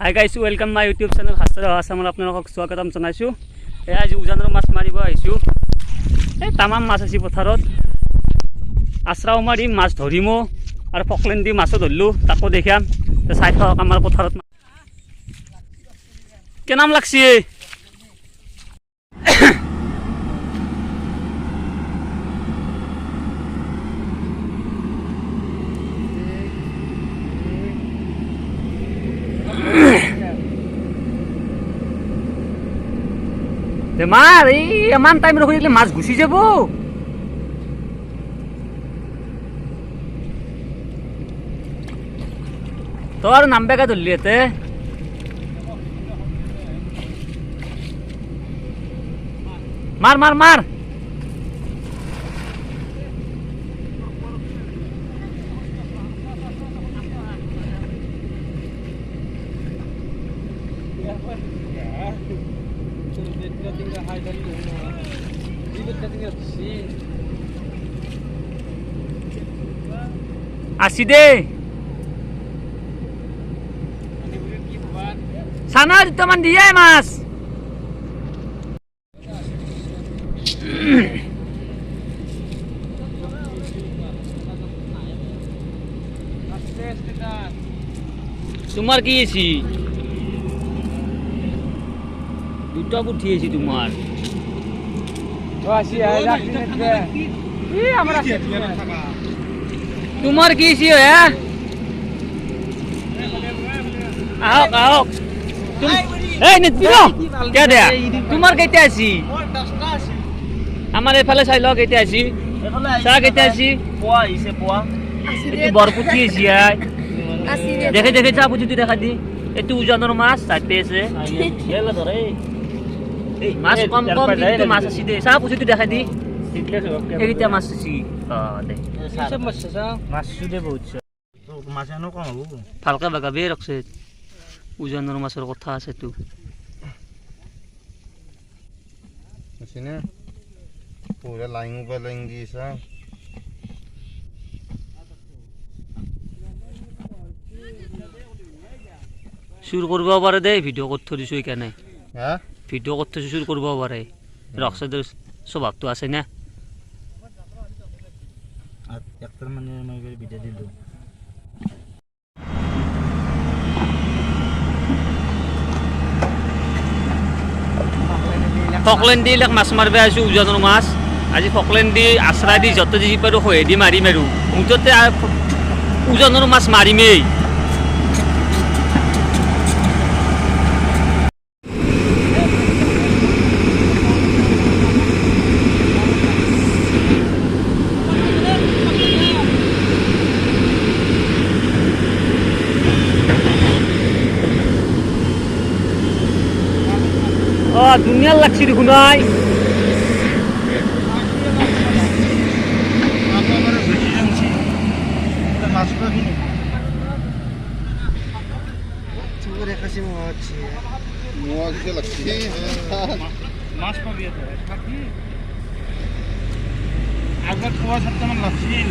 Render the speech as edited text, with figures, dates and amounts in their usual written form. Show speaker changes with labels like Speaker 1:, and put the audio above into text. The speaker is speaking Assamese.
Speaker 1: Hi guys, welcome my YouTube channel হাস্তৰ আসামত আপোনালোকক স্বাগতম জনাইছোঁ। আজি উজানৰ মাছ মাৰিব আহিছোঁ। এই তামাম মাছ আছে পথাৰত। আশ্ৰাও মাৰিম, মাছ ধৰিমো আৰু পকলেন দি মাছো ধৰিলোঁ, তাকো দেখাম। চাই থাকক আমাৰ পথাৰত কেনাম লাগছি। মাৰ এই ইমান টাইম ৰখি দিলে মাছ গুচি যাব। তই আৰু নাম বেগা ধরলি এতে মার মার মার। আসি দে সানা তেমন দিয়ে মাছ তোমার কি এসি দুটা উঠিয়েছি তোমার তোমার কি এসি হ্যাঁ আহক আহক তোমার কেইটা আছি আমার এফালে চাই লওক কেইটা আছি চাহ কেইটা আছি বরপুতি আছি দেখে দেখে চা পুচি দেখা দি এইটো উজানৰ মাছ চাইতে আছে মাছ কম কম কিন্তু মাছ আছে দে চা পুচি দেখা দি এইটা মাছ আছে দে মাছ দে বহুত মাছ আনো কম হব ভালকে বাগাবে রাখছে উজানৰ মাছৰ কথা আছে তো
Speaker 2: আসিনা পুরা লাইন উপর লাইন দিয়েছা
Speaker 1: শুরু করব পারে দে ভিডিও করতে দিছো কেন
Speaker 2: হ্যাঁ
Speaker 1: ভিডিও করতে শুরু করব পারে রক্সদের স্বভাবটো আছে না
Speaker 2: আর একটা মানে আমি ভিডিও দিল
Speaker 1: ফকলেন দি মাছ মারবে আছো উজানৰ মাছ আজি ফকলেন দি আশ্ৰা দি যত যি পাৰো হয়ে দি মাৰিম আৰু মুঠতে উজানৰ মাছ মাৰিমেই দুনিয়ার লাগছি দেখুন নাই
Speaker 2: মাছ পাবি আগত 5-7 মান লাগছিল।